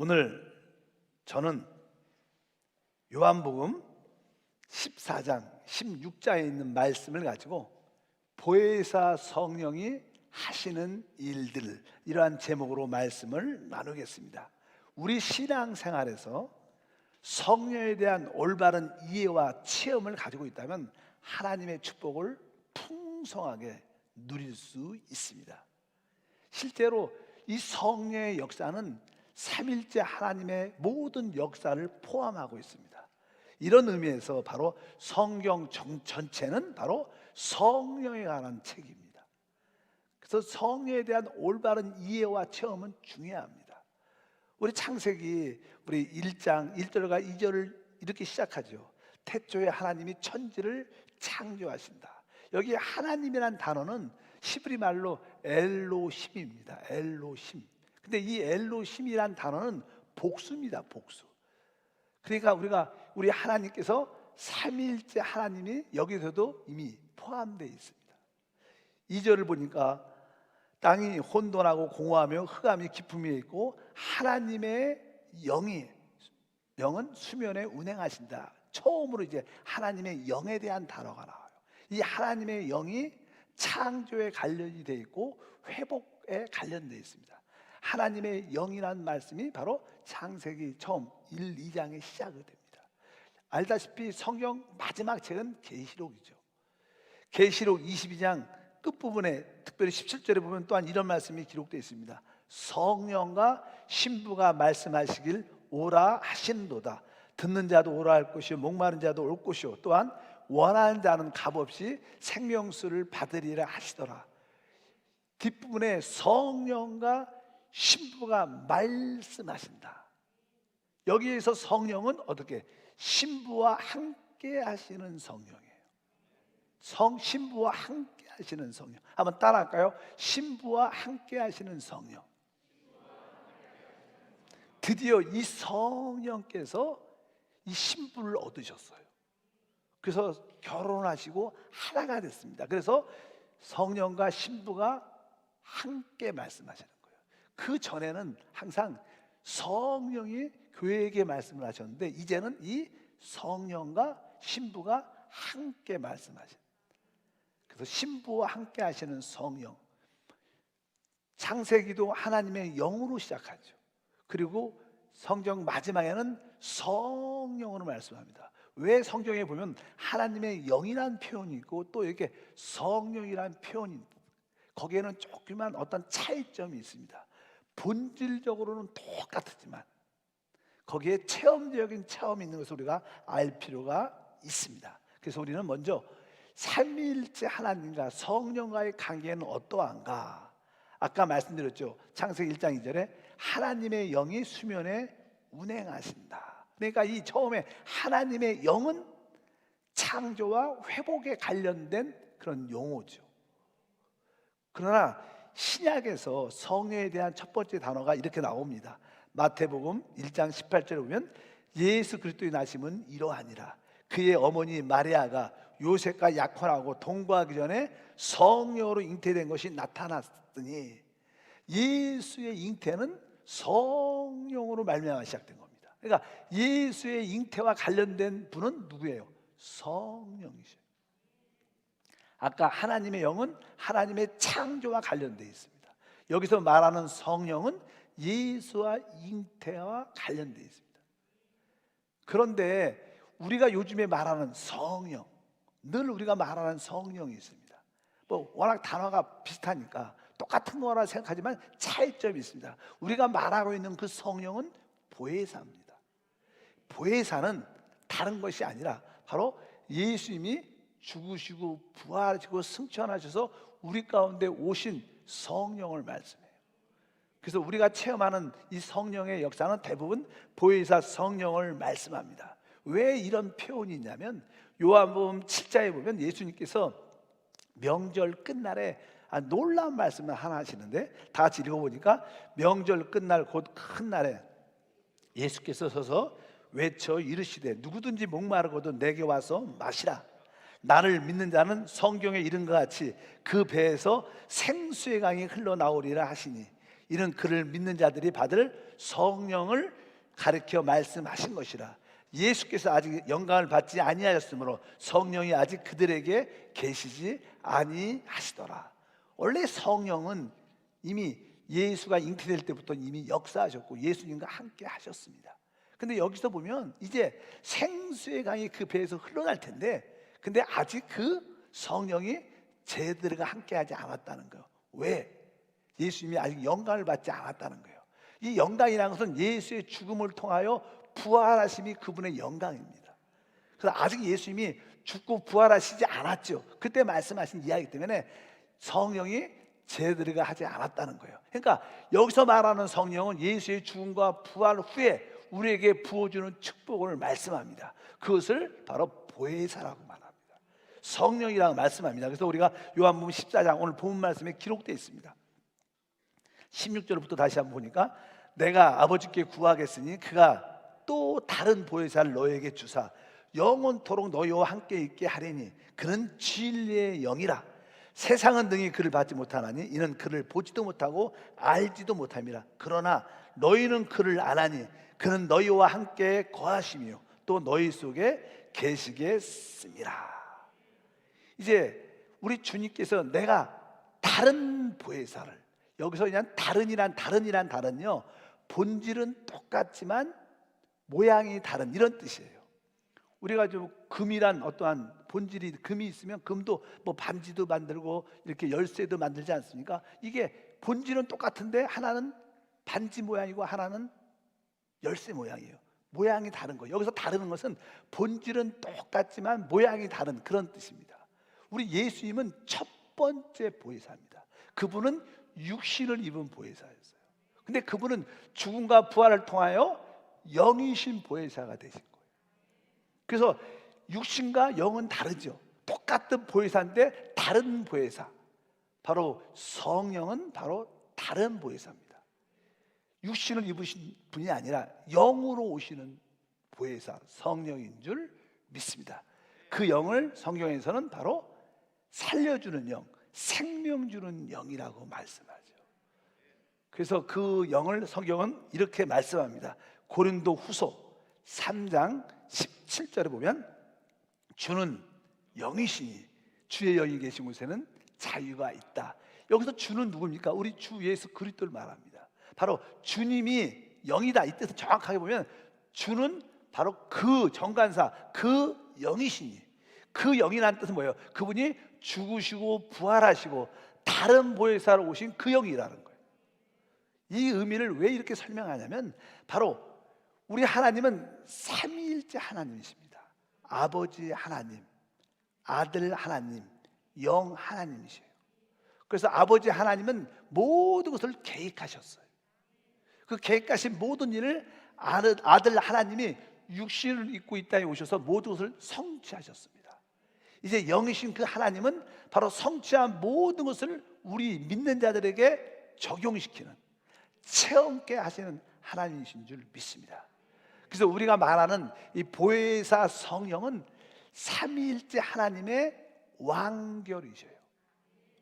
오늘 저는 요한복음 14장 16장에 있는 말씀을 가지고 보혜사 성령이 하시는 일들, 이러한 제목으로 말씀을 나누겠습니다. 우리 신앙생활에서 성령에 대한 올바른 이해와 체험을 가지고 있다면 하나님의 축복을 풍성하게 누릴 수 있습니다. 실제로 이 성령의 역사는 삼일째 하나님의 모든 역사를 포함하고 있습니다. 이런 의미에서 바로 성경 전체는 바로 성령에 관한 책입니다. 그래서 성령에 대한 올바른 이해와 체험은 중요합니다. 우리 창세기 우리 1장 1절과 2절을 이렇게 시작하죠. 태초에 하나님이 천지를 창조하신다. 여기 하나님이란 단어는 히브리 말로 엘로힘입니다. 엘로힘. 근데 이 엘로힘이란 단어는 복수입니다. 복수. 그러니까 우리 하나님께서 삼위일체 하나님이 여기서도 이미 포함되어 있습니다. 2절을 보니까 땅이 혼돈하고 공허하며 흑암이 깊음이 있고 하나님의 영은 수면에 운행하신다. 처음으로 이제 하나님의 영에 대한 단어가 나와요. 이 하나님의 영이 창조에 관련이 되어 있고 회복에 관련되어 있습니다. 하나님의 영이라는 말씀이 바로 창세기 처음 1, 2장에 시작이 됩니다. 알다시피 성경 마지막 책은 계시록이죠. 계시록 22장 끝부분에 특별히 17절에 보면 또한 이런 말씀이 기록되어 있습니다. 성령과 신부가 말씀하시길 오라 하신도다. 듣는 자도 오라 할 것이요 목마른 자도 올 것이요 또한 원하는 자는 값없이 생명수를 받으리라 하시더라. 뒷부분에 성령과 신부가 말씀하신다. 여기에서 성령은 어떻게? 신부와 함께 하시는 성령이에요. 신부와 함께 하시는 성령. 한번 따라할까요? 신부와 함께 하시는 성령. 드디어 이 성령께서 이 신부를 얻으셨어요. 그래서 결혼하시고 하나가 됐습니다. 그래서 성령과 신부가 함께 말씀하시는 거예요. 그 전에는 항상 성령이 교회에게 말씀을 하셨는데 이제는 이 성령과 신부가 함께 말씀하시는, 그래서 신부와 함께 하시는 성령. 창세기도 하나님의 영으로 시작하죠. 그리고 성경 마지막에는 성령으로 말씀합니다. 왜 성경에 보면 하나님의 영이라는 표현이 있고 또 이렇게 성령이라는 표현이 있습니다. 거기에는 조그만 어떤 차이점이 있습니다. 본질적으로는 똑같지만 거기에 체험적인 체험이 있는 것을 우리가 알 필요가 있습니다. 그래서 우리는 먼저 삼위일체 하나님과 성령과의 관계는 어떠한가? 아까 말씀드렸죠. 창세기 1장 2절에 하나님의 영이 수면에 운행하신다. 그러니까 이 처음에 하나님의 영은 창조와 회복에 관련된 그런 용어죠. 그러나 신약에서 성령에 대한 첫 번째 단어가 이렇게 나옵니다. 마태복음 1장 18절에 보면 예수 그리스도의 나심은 이러하니라. 그의 어머니 마리아가 요셉과 약혼하고 동거하기 전에 성령으로 잉태된 것이 나타났으니, 예수의 잉태는 성령으로 말미암아 시작된 겁니다. 그러니까 예수의 잉태와 관련된 분은 누구예요? 성령이죠. 아까 하나님의 영은 하나님의 창조와 관련되어 있습니다. 여기서 말하는 성령은 예수와 잉태와 관련되어 있습니다. 그런데 우리가 요즘에 말하는 성령, 늘 우리가 말하는 성령이 있습니다. 워낙 단어가 비슷하니까 똑같은 거라 생각하지만 차이점이 있습니다. 우리가 말하고 있는 그 성령은 보혜사입니다. 보혜사는 다른 것이 아니라 바로 예수님이 죽으시고 부활하시고 승천하셔서 우리 가운데 오신 성령을 말씀해요. 그래서 우리가 체험하는 이 성령의 역사는 대부분 보혜사 성령을 말씀합니다. 왜 이런 표현이 있냐면 요한복음 7장에 보면 예수님께서 명절 끝날에 놀라운 말씀을 하나 하시는데 다 같이 읽어보니까 명절 끝날 곧 큰 날에 예수께서 서서 외쳐 이르시되 누구든지 목마르거든 내게 와서 마시라. 나를 믿는 자는 성경에 이른 것 같이 그 배에서 생수의 강이 흘러나오리라 하시니 이는 그를 믿는 자들이 받을 성령을 가르쳐 말씀하신 것이라. 예수께서 아직 영광을 받지 아니하였으므로 성령이 아직 그들에게 계시지 아니하시더라. 원래 성령은 이미 예수가 잉태될 때부터 이미 역사하셨고 예수님과 함께 하셨습니다. 근데 여기서 보면 이제 생수의 강이 그 배에서 흘러날 텐데, 근데 아직 그 성령이 제들과 함께하지 않았다는 거예요. 왜? 예수님이 아직 영광을 받지 않았다는 거예요. 이 영광이라는 것은 예수의 죽음을 통하여 부활하심이 그분의 영광입니다. 그래서 아직 예수님이 죽고 부활하시지 않았죠. 그때 말씀하신 이야기 때문에 성령이 제들이가 하지 않았다는 거예요. 그러니까 여기서 말하는 성령은 예수의 죽음과 부활 후에 우리에게 부어주는 축복을 말씀합니다. 그것을 바로 보혜사라고 말합니다. 성령이라고 말씀합니다. 그래서 우리가 요한복음 14장 오늘 본문 말씀에 기록되어 있습니다. 16절부터 다시 한번 보니까 내가 아버지께 구하겠으니 그가 또 다른 보혜사를 너에게 주사 영원토록 너희와 함께 있게 하리니 그는 진리의 영이라. 세상은 능히 그를 받지 못하나니 이는 그를 보지도 못하고 알지도 못함이라. 그러나 너희는 그를 아나니 그는 너희와 함께 거하시며 또 너희 속에 계시겠습니다. 이제 우리 주님께서 내가 다른 보혜사를, 여기서 그냥 다른요, 본질은 똑같지만 모양이 다른, 이런 뜻이에요. 우리가 좀 금이란 어떠한 본질이, 금이 있으면 금도 뭐 반지도 만들고 이렇게 열쇠도 만들지 않습니까? 이게 본질은 똑같은데 하나는 반지 모양이고 하나는 열쇠 모양이에요. 모양이 다른 거예요. 여기서 다른 것은 본질은 똑같지만 모양이 다른 그런 뜻입니다. 우리 예수님은 첫 번째 보혜사입니다. 그분은 육신을 입은 보혜사였어요. 근데 그분은 죽음과 부활을 통하여 영이신 보혜사가 되신 거예요. 그래서 육신과 영은 다르죠. 똑같은 보혜사인데 다른 보혜사, 바로 성령은 바로 다른 보혜사입니다. 육신을 입으신 분이 아니라 영으로 오시는 보혜사 성령인 줄 믿습니다. 그 영을 성경에서는 바로 살려주는 영, 생명 주는 영이라고 말씀하죠. 그래서 그 영을 성경은 이렇게 말씀합니다. 고린도 후서 3장 17절에 보면 주는 영이시니 주의 영이 계신 곳에는 자유가 있다. 여기서 주는 누굽니까? 우리 주 예수 그리스도를 말합니다. 바로 주님이 영이다, 이 뜻을 정확하게 보면 주는 바로 그 정관사, 그 영이시니, 그 영이라는 뜻은 뭐예요? 그분이 죽으시고 부활하시고 다른 보혜사로 오신 그 영이라는 거예요. 이 의미를 왜 이렇게 설명하냐면 바로 우리 하나님은 삼위일체 하나님이십니다. 아버지 하나님, 아들 하나님, 영 하나님이세요. 그래서 아버지 하나님은 모든 것을 계획하셨어요. 그 계획하신 모든 일을 아들 하나님이 육신을 입고 이 땅에 오셔서 모든 것을 성취하셨습니다. 이제 영이신 그 하나님은 바로 성취한 모든 것을 우리 믿는 자들에게 적용시키는, 체험케 하시는 하나님이신 줄 믿습니다. 그래서 우리가 말하는 이 보혜사 성령은 삼위일체 하나님의 왕결이셔요.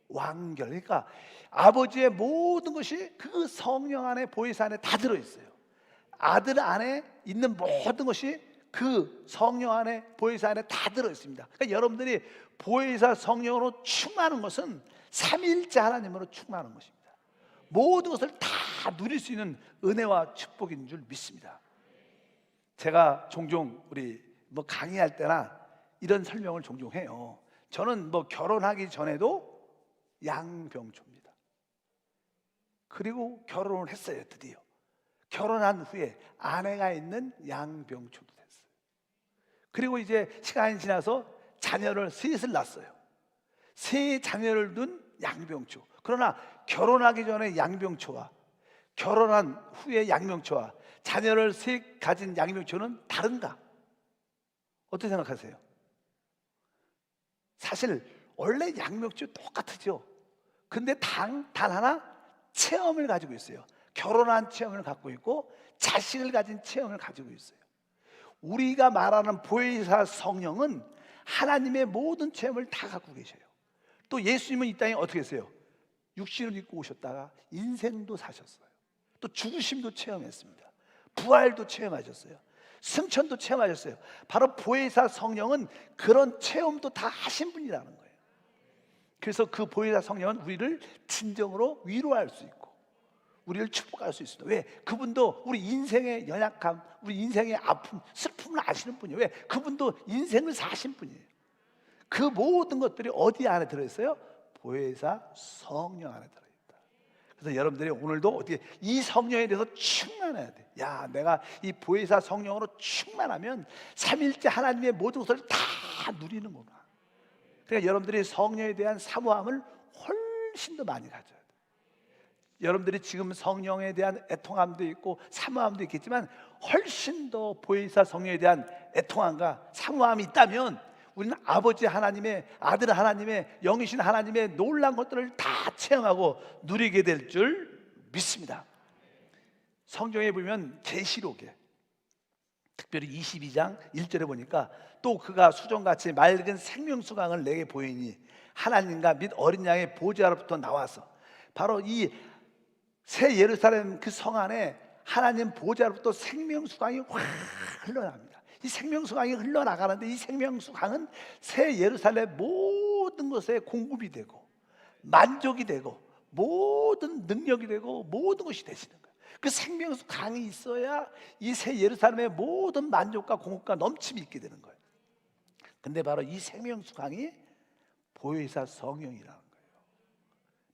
왕결, 그러니까 아버지의 모든 것이 그 성령 안에, 보혜사 안에 다 들어있어요. 아들 안에 있는 모든 것이 그 성령 안에, 보혜사 안에 다 들어있습니다. 그러니까 여러분들이 보혜사 성령으로 충만한 것은 삼위일체 하나님으로 충만한 것입니다. 모든 것을 다 누릴 수 있는 은혜와 축복인 줄 믿습니다. 제가 종종 우리 강의할 때나 이런 설명을 종종 해요. 저는 결혼하기 전에도 양병초입니다. 그리고 결혼을 했어요. 드디어 결혼한 후에 아내가 있는 양병초도 됐어요. 그리고 이제 시간이 지나서 자녀를 셋을 낳았어요. 세 자녀를 둔 양병초. 그러나 결혼하기 전에 양병초와 결혼한 후에 양병초와 자녀를 셋 가진 양병초는 다른가? 어떻게 생각하세요? 사실 원래 양병초 똑같죠. 근데 단 하나 체험을 가지고 있어요. 결혼한 체험을 갖고 있고 자식을 가진 체험을 가지고 있어요. 우리가 말하는 보혜사 성령은 하나님의 모든 체험을 다 갖고 계셔요. 또 예수님은 이 땅에 어떻게 했어요? 육신을 입고 오셨다가 인생도 사셨어요. 또 죽으심도 체험했습니다. 부활도 체험하셨어요. 승천도 체험하셨어요. 바로 보혜사 성령은 그런 체험도 다 하신 분이라는 거예요. 그래서 그 보혜사 성령은 우리를 진정으로 위로할 수 있고 우리를 축복할 수 있습니다. 왜? 그분도 우리 인생의 연약함, 우리 인생의 아픔, 슬픔을 아시는 분이에요. 왜? 그분도 인생을 사신 분이에요. 그 모든 것들이 어디 안에 들어있어요? 보혜사 성령 안에 들어있다. 그래서 여러분들이 오늘도 어떻게 이 성령에 대해서 충만해야 돼. 야, 내가 이 보혜사 성령으로 충만하면 삼일째 하나님의 모든 것을 다 누리는구나. 그러니까 여러분들이 성령에 대한 사모함을 훨씬 더 많이 가져야 돼. 여러분들이 지금 성령에 대한 애통함도 있고 사모함도 있겠지만 훨씬 더 보혜사 성령에 대한 애통함과 사모함이 있다면 우리는 아버지 하나님의, 아들 하나님의, 영이신 하나님의 놀라운 것들을 다 체험하고 누리게 될 줄 믿습니다. 성경에 보면 계시록에 특별히 22장 1절에 보니까 또 그가 수정같이 맑은 생명수강을 내게 보이니 하나님과 및 어린 양의 보좌로부터 나와서 바로 이 새 예루살렘 그 성 안에 하나님 보좌로부터 생명수강이 확 흘러납니다. 이 생명수강이 흘러나가는데 이 생명수강은 새 예루살렘 모든 것에 공급이 되고 만족이 되고 모든 능력이 되고 모든 것이 되시는 거예요. 그 생명수강이 있어야 이 새 예루살렘의 모든 만족과 공급과 넘침이 있게 되는 거예요. 근데 바로 이 생명수강이 보혜사 성령이라는 거예요.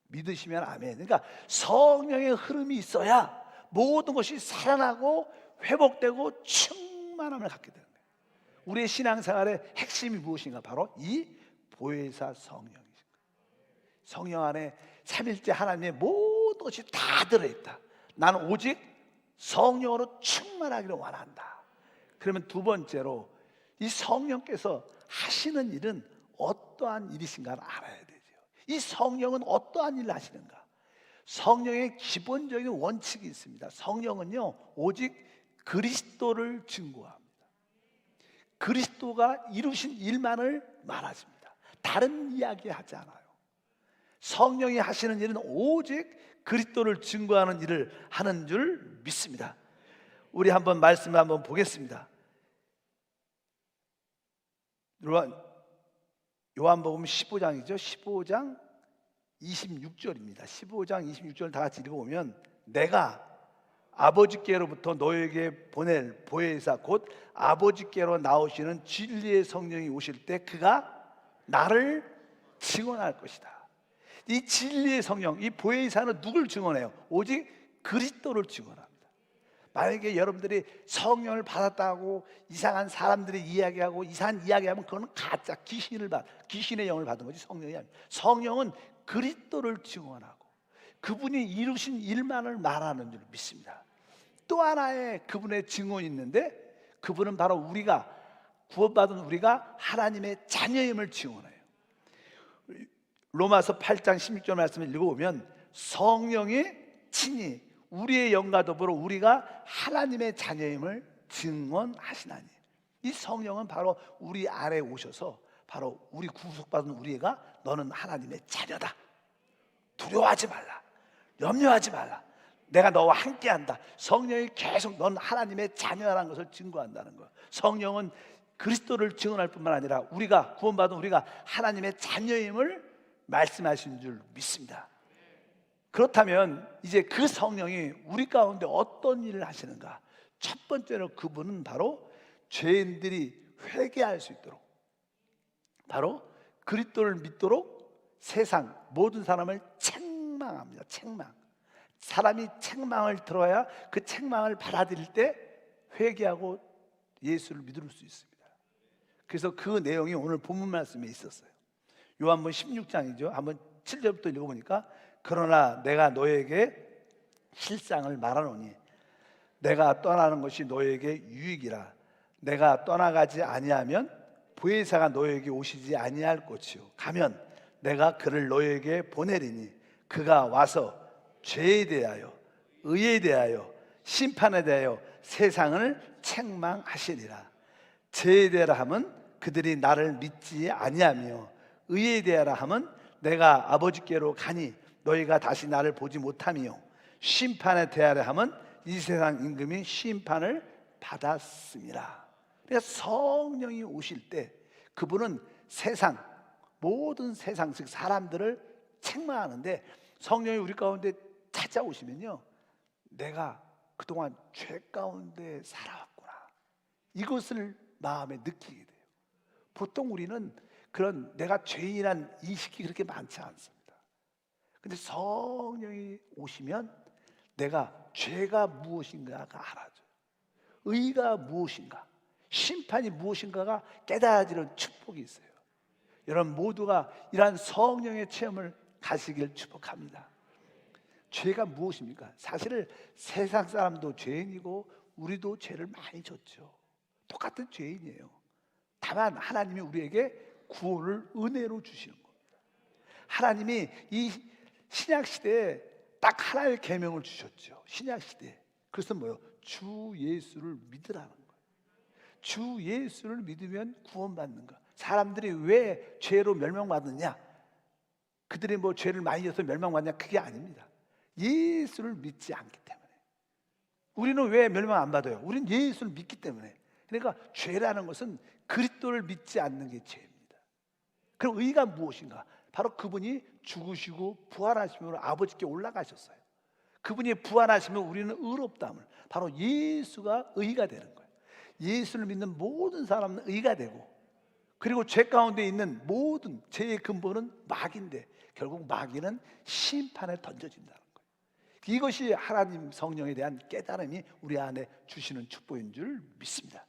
믿으시면 아멘. 그러니까 성령의 흐름이 있어야 모든 것이 살아나고 회복되고 충만함을 갖게 되는 거예요. 우리의 신앙생활의 핵심이 무엇인가? 바로 이 보혜사 성령이신 거예요. 성령 안에 삼일째 하나님의 모든 것이 다 들어있다. 나는 오직 성령으로 충만하기를 원한다. 그러면 두 번째로 이 성령께서 하시는 일은 어떠한 일이신가를 알아야 되죠. 이 성령은 어떠한 일을 하시는가? 성령의 기본적인 원칙이 있습니다. 성령은요 오직 그리스도를 증거합니다. 그리스도가 이루신 일만을 말하십니다. 다른 이야기 하지 않아요. 성령이 하시는 일은 오직 그리스도를 증거하는 일을 하는 줄 믿습니다. 우리 한번 말씀을 한번 보겠습니다. 요한복음 15장이죠. 15장 26절입니다. 15장 26절 다 같이 읽어보면 내가 아버지께로부터 너에게 보낼 보혜사 곧 아버지께로 나오시는 진리의 성령이 오실 때 그가 나를 증언할 것이다. 이 진리의 성령, 이 보혜사는 누굴 증언해요? 오직 그리스도를 증언합니다. 만약에 여러분들이 성령을 받았다고 이상한 사람들이 이야기하고 이상한 이야기하면 그건 가짜 귀신의 영을 받은 거지 성령이 아닙니다. 성령은 그리스도를 증언하고 그분이 이루신 일만을 말하는 줄 믿습니다. 또 하나의 그분의 증언이 있는데 그분은 바로 우리가 구원받은 우리가 하나님의 자녀임을 증언해요. 로마서 8장 16절 말씀을 읽어보면 성령이 친히 우리의 영과 더불어 우리가 하나님의 자녀임을 증언하시나니 이 성령은 바로 우리 안에 오셔서 바로 우리 구속받은 우리가 너는 하나님의 자녀다. 두려워하지 말라. 염려하지 말라. 내가 너와 함께한다. 성령이 계속 넌 하나님의 자녀라는 것을 증거한다는 거예요. 성령은 그리스도를 증언할 뿐만 아니라 우리가 구원받은 우리가 하나님의 자녀임을 말씀하신 줄 믿습니다. 그렇다면 이제 그 성령이 우리 가운데 어떤 일을 하시는가? 첫 번째로 그분은 바로 죄인들이 회개할 수 있도록 바로 그리스도를 믿도록 세상 모든 사람을 책망합니다. 책망. 사람이 책망을 들어야 그 책망을 받아들일 때 회개하고 예수를 믿을 수 있습니다. 그래서 그 내용이 오늘 본문 말씀에 있었어요. 요한복음 16장이죠. 한번 7절부터 읽어보니까 그러나 내가 너에게 실상을 말하노니 내가 떠나는 것이 너에게 유익이라. 내가 떠나가지 아니하면 보혜사가 너에게 오시지 아니할 것이요 가면 내가 그를 너에게 보내리니 그가 와서 죄에 대하여 의에 대하여 심판에 대하여 세상을 책망하시리라. 죄에 대하여 하면 그들이 나를 믿지 아니하며 의에 대하여 하면 내가 아버지께로 가니 너희가 다시 나를 보지 못하며 심판에 대하려 함은 이 세상 임금이 심판을 받았습니다. 그러니까 성령이 오실 때 그분은 세상, 모든 세상 즉 사람들을 책망하는데, 성령이 우리 가운데 찾아오시면요, 내가 그동안 죄 가운데 살아왔구나, 이것을 마음에 느끼게 돼요. 보통 우리는 그런 내가 죄인이란 인식이 그렇게 많지 않습니다. 근데 성령이 오시면 내가 죄가 무엇인가가 알아져요. 의가 무엇인가, 심판이 무엇인가가 깨달아지는 축복이 있어요. 여러분 모두가 이러한 성령의 체험을 가시길 축복합니다. 죄가 무엇입니까? 사실 세상 사람도 죄인이고 우리도 죄를 많이 졌죠. 똑같은 죄인이에요. 다만 하나님이 우리에게 구원을 은혜로 주시는 겁니다. 하나님이 이 신약 시대에 딱 하나의 계명을 주셨죠. 신약 시대에. 그래서 뭐요? 주 예수를 믿으라는 거예요. 주 예수를 믿으면 구원받는 거. 사람들이 왜 죄로 멸망받느냐? 그들이 뭐 죄를 많이 져서 멸망받냐? 그게 아닙니다. 예수를 믿지 않기 때문에. 우리는 왜 멸망 안 받아요? 우리는 예수를 믿기 때문에. 그러니까 죄라는 것은 그리스도를 믿지 않는 게 죄입니다. 그럼 의가 무엇인가? 바로 그분이 죽으시고 부활하심으로 아버지께 올라가셨어요. 그분이 부활하시면 우리는 의롭다함을, 바로 예수가 의가 되는 거예요. 예수를 믿는 모든 사람은 의가 되고, 그리고 죄 가운데 있는 모든 죄의 근본은 마귀인데 결국 마귀는 심판에 던져진다는 거예요. 이것이 하나님 성령에 대한 깨달음이 우리 안에 주시는 축복인 줄 믿습니다.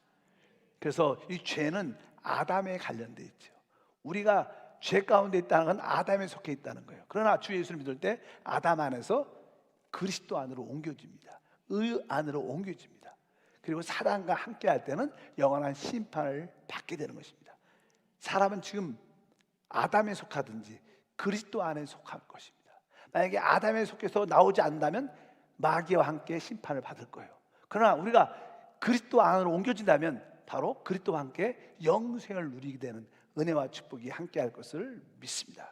그래서 이 죄는 아담에 관련되어 있죠. 우리가 죄 가운데 있다는 건 아담에 속해 있다는 거예요. 그러나 주 예수를 믿을 때 아담 안에서 그리스도 안으로 옮겨집니다. 의 안으로 옮겨집니다. 그리고 사단과 함께 할 때는 영원한 심판을 받게 되는 것입니다. 사람은 지금 아담에 속하든지 그리스도 안에 속할 것입니다. 만약에 아담에 속해서 나오지 않는다면 마귀와 함께 심판을 받을 거예요. 그러나 우리가 그리스도 안으로 옮겨진다면 바로 그리스도와 함께 영생을 누리게 되는 은혜와 축복이 함께 할 것을 믿습니다.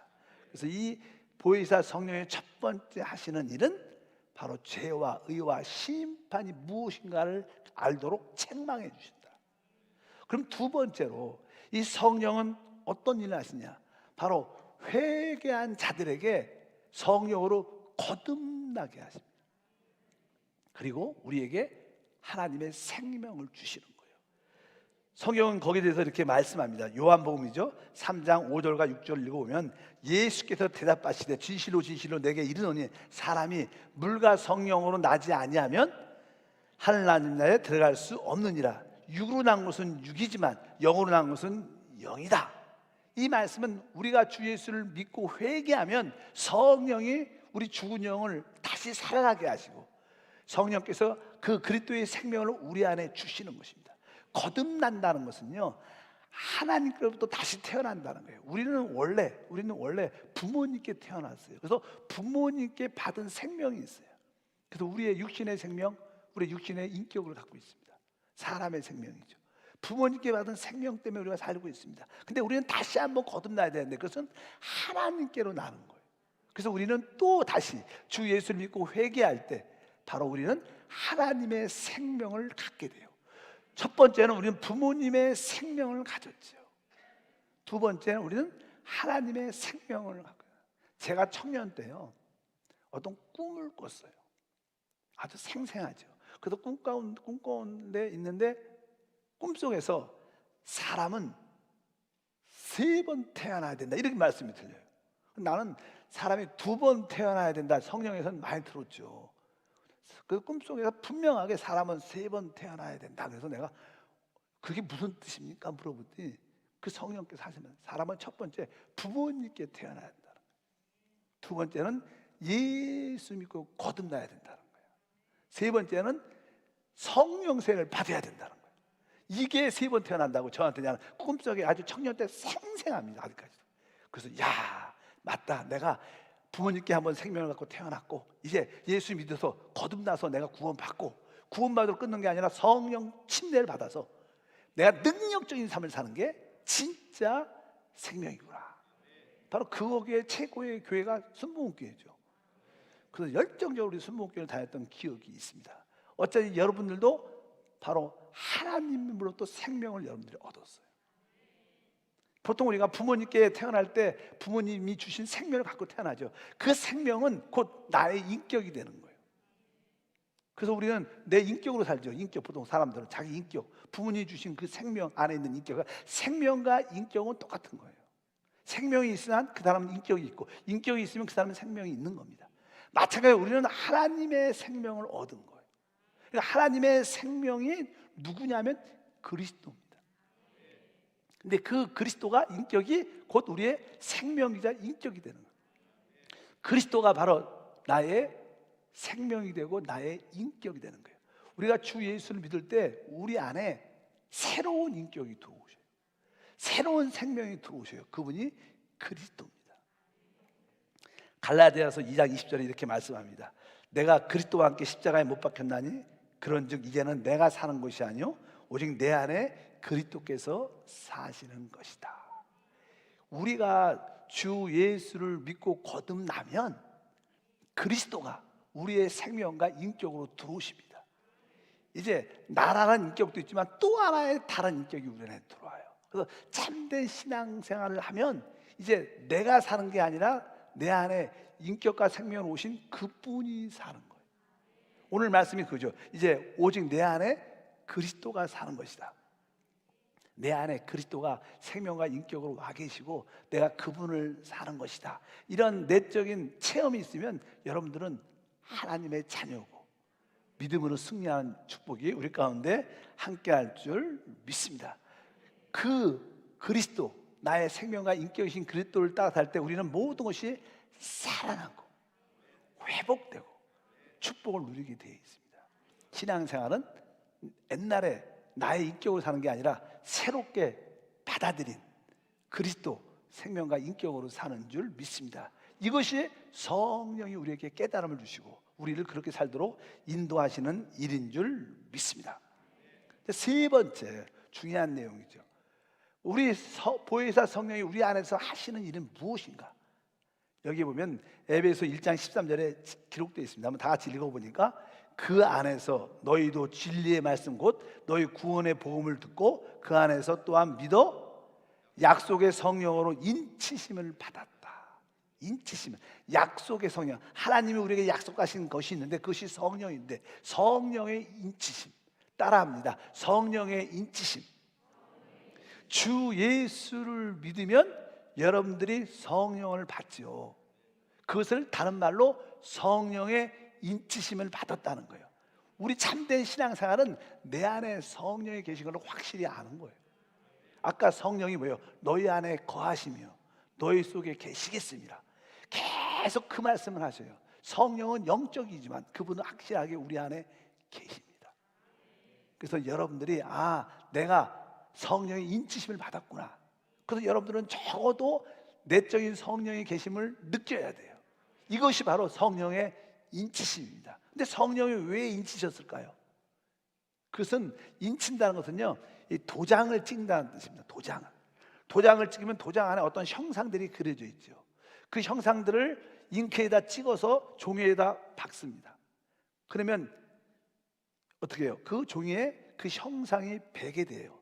그래서 이 보혜사 성령의 첫 번째 하시는 일은 바로 죄와 의와 심판이 무엇인가를 알도록 책망해 주신다. 그럼 두 번째로 이 성령은 어떤 일을 하시냐? 바로 회개한 자들에게 성령으로 거듭나게 하십니다. 그리고 우리에게 하나님의 생명을 주시는 거예요. 성경은 거기에 대해서 이렇게 말씀합니다. 요한복음이죠. 3장 5절과 6절을 읽어보면 예수께서 대답하시되 진실로 진실로 내게 이르노니 사람이 물과 성령으로 나지 아니하면 하나님 나라에 들어갈 수 없느니라. 육으로 난 것은 육이지만 영으로 난 것은 영이다. 이 말씀은 우리가 주 예수를 믿고 회개하면 성령이 우리 죽은 영을 다시 살아나게 하시고 성령께서 그 그리스도의 생명을 우리 안에 주시는 것입니다. 거듭난다는 것은요, 하나님께로부터 다시 태어난다는 거예요. 우리는 원래 부모님께 태어났어요. 그래서 부모님께 받은 생명이 있어요. 그래서 우리의 육신의 생명, 우리의 육신의 인격을 갖고 있습니다. 사람의 생명이죠. 부모님께 받은 생명 때문에 우리가 살고 있습니다. 근데 우리는 다시 한번 거듭나야 되는데 그것은 하나님께로 나는 거예요. 그래서 우리는 또 다시 주 예수를 믿고 회개할 때 바로 우리는 하나님의 생명을 갖게 돼요. 첫 번째는 우리는 부모님의 생명을 가졌죠. 두 번째는 우리는 하나님의 생명을 갖고. 제가 청년 때요, 어떤 꿈을 꿨어요. 아주 생생하죠. 그래서 꿈가운데 있는데 꿈속에서 사람은 3번 태어나야 된다 이렇게 말씀이 들려요. 나는 사람이 2번 태어나야 된다 성경에서는 많이 들었죠. 그 꿈속에서 분명하게 사람은 3번 태어나야 된다. 그래서 내가 그게 무슨 뜻입니까? 물어보더니 그 성령께서 하시면 사람은 첫 번째 부모님께 태어나야 된다는 거예요. 두 번째는 예수 믿고 거듭나야 된다는 거예요. 세 번째는 성령세를 받아야 된다는 거예요. 이게 3번 태어난다고 저한테 그냥 꿈속에 아주 청년 때 생생합니다. 아직까지도. 그래서 야, 맞다. 내가 부모님께 한번 생명을 갖고 태어났고 이제 예수 믿어서 거듭나서 내가 구원받고 구원받으러 끊는 게 아니라 성령 침례를 받아서 내가 능력적인 삶을 사는 게 진짜 생명이구나. 바로 거기에 최고의 교회가 순복음교회죠. 그래서 열정적으로 우리 순복음교회를 다녔던 기억이 있습니다. 어차피 여러분들도 바로 하나님으로 또 생명을 여러분들이 얻었어요. 보통 우리가 부모님께 태어날 때 부모님이 주신 생명을 갖고 태어나죠. 그 생명은 곧 나의 인격이 되는 거예요. 그래서 우리는 내 인격으로 살죠. 인격, 보통 사람들은 자기 인격, 부모님이 주신 그 생명 안에 있는 인격, 생명과 인격은 똑같은 거예요. 생명이 있으면 그 사람은 인격이 있고, 인격이 있으면 그 사람은 생명이 있는 겁니다. 마찬가지로 우리는 하나님의 생명을 얻은 거예요. 그러니까 하나님의 생명이 누구냐면 그리스도입니다. 근데 그 그리스도가 인격이 곧 우리의 생명이자 인격이 되는 거예요. 그리스도가 바로 나의 생명이 되고 나의 인격이 되는 거예요. 우리가 주 예수를 믿을 때 우리 안에 새로운 인격이 들어오셔요. 새로운 생명이 들어오셔요. 그분이 그리스도입니다. 갈라디아서 2장 20절에 이렇게 말씀합니다. 내가 그리스도와 함께 십자가에 못 박혔나니 그런즉 이제는 내가 사는 것이 아니요 오직 내 안에 그리스도께서 사시는 것이다. 우리가 주 예수를 믿고 거듭나면 그리스도가 우리의 생명과 인격으로 들어오십니다. 이제 나라는 인격도 있지만 또 하나의 다른 인격이 우리 안에 들어와요. 그래서 참된 신앙생활을 하면 이제 내가 사는 게 아니라 내 안에 인격과 생명을 오신 그분이 사는 거예요. 오늘 말씀이 그죠. 이제 오직 내 안에 그리스도가 사는 것이다. 내 안에 그리스도가 생명과 인격으로 와 계시고 내가 그분을 사는 것이다. 이런 내적인 체험이 있으면 여러분들은 하나님의 자녀고 믿음으로 승리하는 축복이 우리 가운데 함께할 줄 믿습니다. 그 그리스도, 나의 생명과 인격이신 그리스도를 따라갈 때 우리는 모든 것이 살아나고 회복되고 축복을 누리게 되어 있습니다. 신앙생활은 옛날에 나의 인격으로 사는 게 아니라 새롭게 받아들인 그리스도 생명과 인격으로 사는 줄 믿습니다. 이것이 성령이 우리에게 깨달음을 주시고 우리를 그렇게 살도록 인도하시는 일인 줄 믿습니다. 세 번째 중요한 내용이죠. 우리 보혜사 성령이 우리 안에서 하시는 일은 무엇인가? 여기 보면 에베소 1장 13절에 기록되어 있습니다. 한번 다 같이 읽어보니까 그 안에서 너희도 진리의 말씀 곧 너희 구원의 복음을 듣고 그 안에서 또한 믿어 약속의 성령으로 인치심을 받았다. 인치심, 약속의 성령. 하나님이 우리에게 약속하신 것이 있는데 그것이 성령인데 성령의 인치심 따라합니다. 성령의 인치심. 주 예수를 믿으면 여러분들이 성령을 받지요. 그것을 다른 말로 성령의 인치심을 받았다는 거예요. 우리 참된 신앙생활은 내 안에 성령이 계신 걸 확실히 아는 거예요. 아까 성령이 뭐예요? 너희 안에 거하시며 너희 속에 계시겠습니다. 계속 그 말씀을 하셔요. 성령은 영적이지만 그분은 확실하게 우리 안에 계십니다. 그래서 여러분들이 내가 성령의 인치심을 받았구나. 그래서 여러분들은 적어도 내적인 성령의 계심을 느껴야 돼요. 이것이 바로 성령의 인치심입니다. 근데 성령이 왜 인치셨을까요? 그것은 인친다는 것은요, 이 도장을 찍는다는 뜻입니다. 도장을 찍으면 도장 안에 어떤 형상들이 그려져 있죠. 그 형상들을 잉크에다 찍어서 종이에다 박습니다. 그러면 어떻게 해요? 그 종이에 그 형상이 배게 돼요.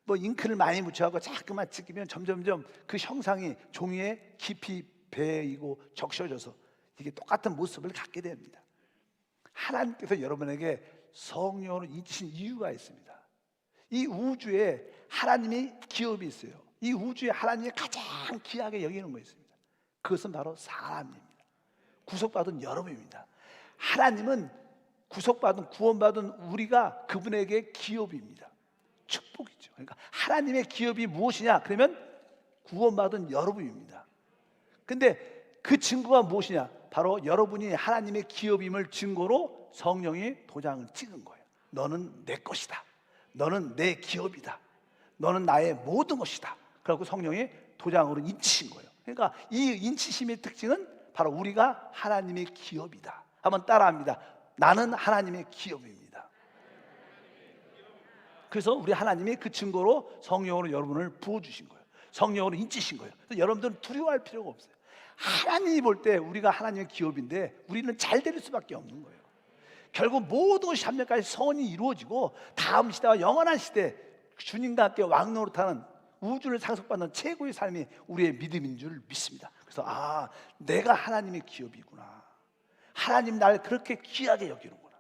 뭐 잉크를 많이 묻혀갖고 자꾸만 찍으면 점점점 그 형상이 종이에 깊이 배이고 적셔져서 이게 똑같은 모습을 갖게 됩니다. 하나님께서 여러분에게 성령으로 인치신 이유가 있습니다. 이 우주에 하나님의 기업이 있어요. 이 우주에 하나님이 가장 귀하게 여기는 거 있습니다. 그것은 바로 사람입니다. 구속받은 여러분입니다. 하나님은 구속받은 구원받은 우리가 그분에게 기업입니다. 축복이죠. 그러니까 하나님의 기업이 무엇이냐? 그러면 구원받은 여러분입니다. 근데 그 증거가 무엇이냐? 바로 여러분이 하나님의 기업임을 증거로 성령이 도장을 찍은 거예요. 너는 내 것이다. 너는 내 기업이다. 너는 나의 모든 것이다. 그래서 성령이 도장으로 인치신 거예요. 그러니까 이 인치심의 특징은 바로 우리가 하나님의 기업이다. 한번 따라합니다. 나는 하나님의 기업입니다. 그래서 우리 하나님이 그 증거로 성령으로 여러분을 부어주신 거예요. 성령으로 인치신 거예요. 그래서 여러분들은 두려워할 필요가 없어요. 하나님이 볼 때 우리가 하나님의 기업인데 우리는 잘 될 수밖에 없는 거예요. 결국 모든 것이 참여까지 선이 이루어지고 다음 시대와 영원한 시대 주님과 함께 왕노릇하는 우주를 상속받는 최고의 삶이 우리의 믿음인 줄 믿습니다. 그래서 내가 하나님의 기업이구나. 하나님 날 그렇게 귀하게 여기는구나.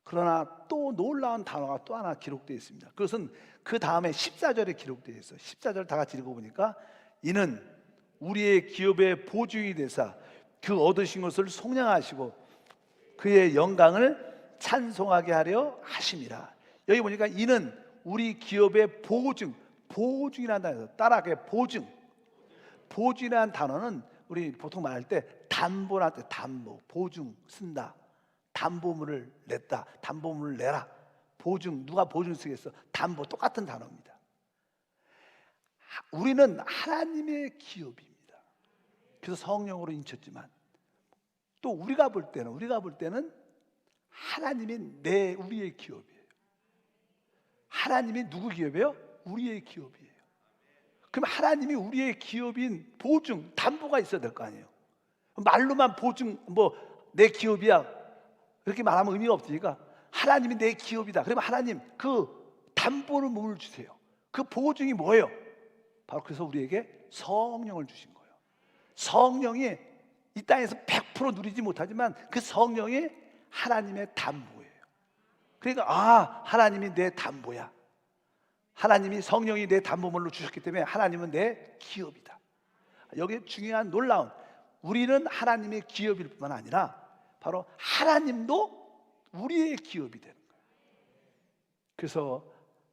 그러나 또 놀라운 단어가 또 하나 기록되어 있습니다. 그것은 그 다음에 14절에 기록되어 있어요. 14절 다 같이 읽어보니까 이는 우리의 기업의 보증이 되사 그 얻으신 것을 속량하시고 그의 영광을 찬송하게 하려 하심이라. 여기 보니까 이는 우리 기업의 보증이라는 단어에서 따라하게 보증이라는 단어는 우리 보통 말할 때 담보라 때 담보, 보증 쓴다. 담보물을 냈다. 담보물을 내라. 보증, 누가 보증 쓰겠어? 담보, 똑같은 단어입니다. 우리는 하나님의 기업입니다. 그래서 성령으로 인쳤지만 또 우리가 볼 때는 하나님이 우리의 기업이에요. 하나님이 누구 기업이에요? 우리의 기업이에요. 그럼 하나님이 우리의 기업인 보증, 담보가 있어야 될 거 아니에요. 말로만 보증, 내 기업이야 그렇게 말하면 의미가 없으니까 하나님이 내 기업이다. 그러면 하나님 그 담보를 몸을 주세요. 그 보증이 뭐예요? 바로 그래서 우리에게 성령을 주신 거예요. 성령이 이 땅에서 100% 누리지 못하지만 그 성령이 하나님의 담보예요. 그러니까 하나님이 내 담보야. 하나님이 성령이 내 담보물로 주셨기 때문에 하나님은 내 기업이다. 여기 중요한 놀라운, 우리는 하나님의 기업일 뿐만 아니라 바로 하나님도 우리의 기업이 되는 거예요. 그래서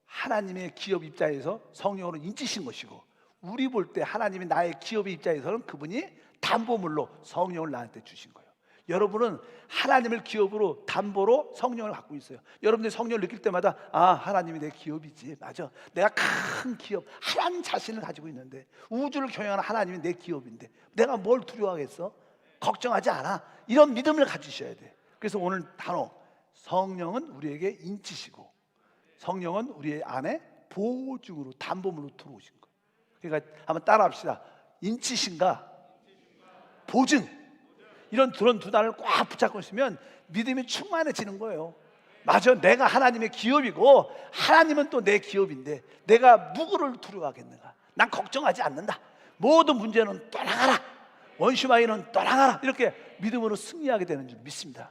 하나님의 기업 입장에서 성령으로 인치신 것이고, 우리 볼 때 하나님이 나의 기업의 입장에서는 그분이 담보물로 성령을 나한테 주신 거예요. 여러분은 하나님을 기업으로 담보로 성령을 갖고 있어요. 여러분들이 성령을 느낄 때마다 하나님이 내 기업이지. 맞아, 내가 큰 기업, 하나님 자신을 가지고 있는데, 우주를 경영하는 하나님이 내 기업인데 내가 뭘 두려워하겠어? 걱정하지 않아. 이런 믿음을 가지셔야 돼. 그래서 오늘 단어, 성령은 우리에게 인치시고 성령은 우리 안에 보증으로, 담보물로 들어오신 거예요. 그러니까 한번 따라합시다. 인치신가 보증, 이런 두 단어를 꽉 붙잡고 있으면 믿음이 충만해지는 거예요. 맞아, 내가 하나님의 기업이고 하나님은 또 내 기업인데 내가 누구를 두려워하겠는가? 난 걱정하지 않는다. 모든 문제는 떠나가라, 원수마귀는 떠나가라. 이렇게 믿음으로 승리하게 되는 줄 믿습니다.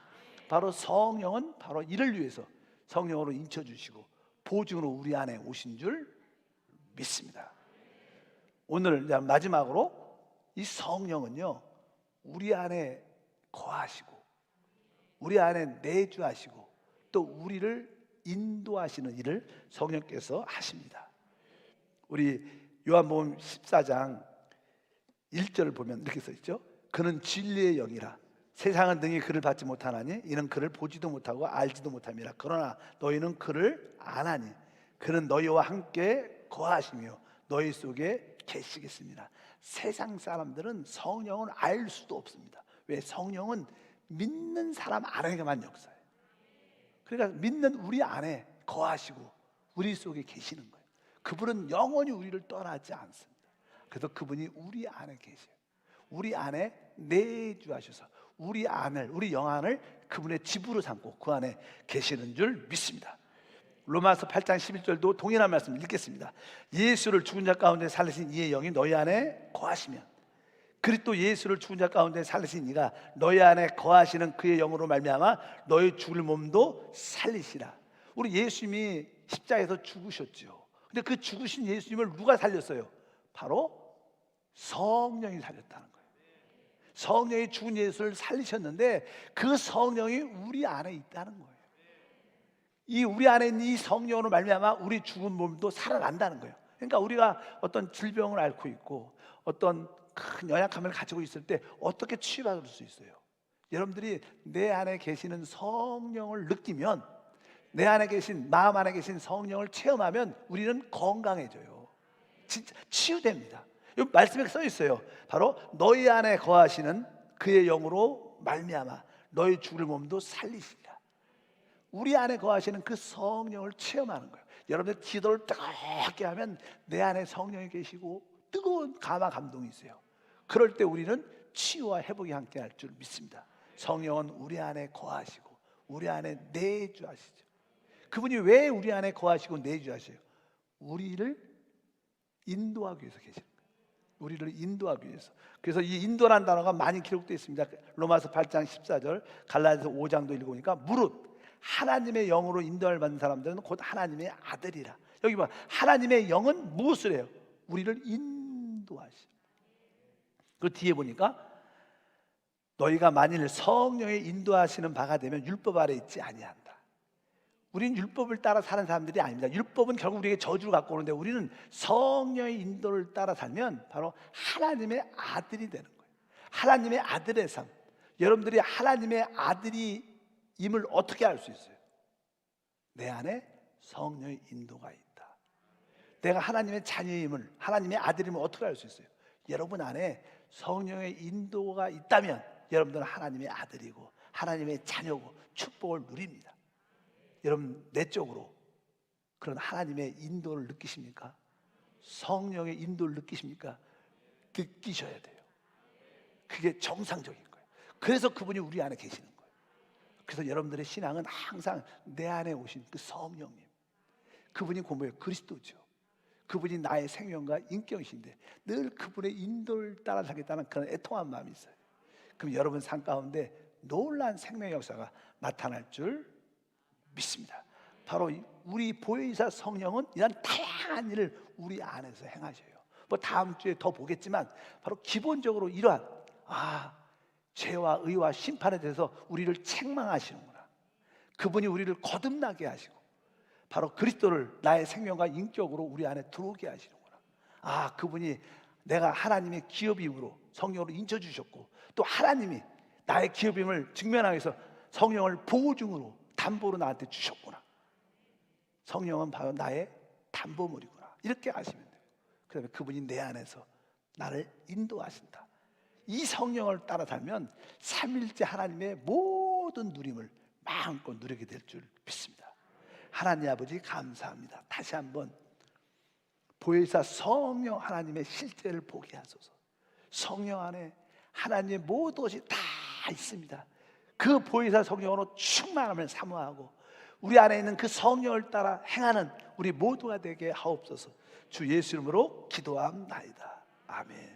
바로 성령은 바로 이를 위해서 성령으로 인쳐주시고 보증으로 우리 안에 오신 줄 믿습니다. 오늘 마지막으로 이 성령은요, 우리 안에 거하시고 우리 안에 내주하시고 또 우리를 인도하시는 일을 성령께서 하십니다. 우리 요한복음 14장 1절을 보면 이렇게 써있죠. 그는 진리의 영이라 세상은 능히 그를 받지 못하나니 이는 그를 보지도 못하고 알지도 못함이라. 그러나 너희는 그를 아나니 그는 너희와 함께 거하시며 너희 속에 계시겠습니다. 세상 사람들은 성령을 알 수도 없습니다. 왜? 성령은 믿는 사람 안에만 역사해요. 그러니까 믿는 우리 안에 거하시고 우리 속에 계시는 거예요. 그분은 영원히 우리를 떠나지 않습니다. 그래서 그분이 우리 안에 계세요. 우리 안에 내주하셔서 우리 영안을 그분의 집으로 삼고 그 안에 계시는 줄 믿습니다. 로마서 8장 11절도 동일한 말씀 읽겠습니다. 예수를 죽은 자 가운데 살리신 이의 영이 너희 안에 거하시면, 그리스도 예수를 죽은 자 가운데 살리신 이가 너희 안에 거하시는 그의 영으로 말미암아 너희 죽을 몸도 살리시라. 우리 예수님이 십자가에서 죽으셨죠. 근데 그 죽으신 예수님을 누가 살렸어요? 바로 성령이 살렸다는 거예요. 성령이 죽은 예수를 살리셨는데 그 성령이 우리 안에 있다는 거예요. 이 우리 안에 있는 이 성령으로 말미암아 우리 죽은 몸도 살아난다는 거예요. 그러니까 우리가 어떤 질병을 앓고 있고 어떤 큰 연약함을 가지고 있을 때 어떻게 치유받을 수 있어요? 여러분들이 내 안에 계시는 성령을 느끼면, 내 안에 계신, 마음 안에 계신 성령을 체험하면 우리는 건강해져요. 진짜 치유됩니다. 이 말씀에 써 있어요. 바로 너희 안에 거하시는 그의 영으로 말미암아 너희 죽을 몸도 살리시리라. 우리 안에 거하시는 그 성령을 체험하는 거예요. 여러분들 기도를 뜨겁게 하면 내 안에 성령이 계시고 뜨거운 감화 감동이 있어요. 그럴 때 우리는 치유와 회복이 함께 할 줄 믿습니다. 성령은 우리 안에 거하시고 우리 안에 내주하시죠. 그분이 왜 우리 안에 거하시고 내주하셔요? 우리를 인도하기 위해서 계시는 거예요. 우리를 인도하기 위해서. 그래서 이 인도라는 단어가 많이 기록되어 있습니다. 로마서 8장 14절, 갈라디아서 5장도 읽어보니까 무릇 하나님의 영으로 인도를 받는 사람들은 곧 하나님의 아들이라. 여기 봐, 하나님의 영은 무엇을 해요? 우리를 인도하시죠. 그 뒤에 보니까 너희가 만일 성령의 인도하시는 바가 되면 율법 아래 있지 아니한다. 우리는 율법을 따라 사는 사람들이 아닙니다. 율법은 결국 우리에게 저주를 갖고 오는데 우리는 성령의 인도를 따라 살면 바로 하나님의 아들이 되는 거예요. 하나님의 아들의 삶. 여러분들이 하나님의 아들임을 어떻게 알 수 있어요? 내 안에 성령의 인도가 있다. 내가 하나님의 자녀임을, 하나님의 아들임을 어떻게 알 수 있어요? 여러분 안에 성령의 인도가 있다면 여러분들은 하나님의 아들이고 하나님의 자녀고 축복을 누립니다. 여러분 내적으로 그런 하나님의 인도를 느끼십니까? 성령의 인도를 느끼십니까? 느끼셔야 돼요. 그게 정상적인 거예요. 그래서 그분이 우리 안에 계시는 거예요. 그래서 여러분들의 신앙은 항상 내 안에 오신 그 성령님, 그분이 뭐예요? 그리스도죠. 그분이 나의 생명과 인격이신데 늘 그분의 인도를 따라 살겠다는 그런 애통한 마음이 있어요. 그럼 여러분 삶 가운데 놀라운 생명의 역사가 나타날 줄 믿습니다. 바로 우리 보혜사 성령은 이런 다양한 일을 우리 안에서 행하셔요. 뭐 다음 주에 더 보겠지만 바로 기본적으로 이러한 죄와 의와 심판에 대해서 우리를 책망하시는구나. 그분이 우리를 거듭나게 하시고 바로 그리스도를 나의 생명과 인격으로 우리 안에 들어오게 하시는구나. 그분이 내가 하나님의 기업임으로 성령으로 인쳐주셨고 또 하나님이 나의 기업임을 증명하기 위해서 성령을 보호중으로 담보로 나한테 주셨구나. 성령은 바로 나의 담보물이구나. 이렇게 아시면 돼요. 그다음에 그분이 내 안에서 나를 인도하신다. 이 성령을 따라 살면 삼일째 하나님의 모든 누림을 마음껏 누리게 될 줄 믿습니다. 하나님 아버지 감사합니다. 다시 한번 보혜사 성령 하나님의 실제를 보게 하소서. 성령 안에 하나님의 모든 것이 다 있습니다. 그 보혜사 성령으로 충만함을 사모하고 우리 안에 있는 그 성령을 따라 행하는 우리 모두가 되게 하옵소서. 주 예수 이름으로 기도합나이다. 아멘.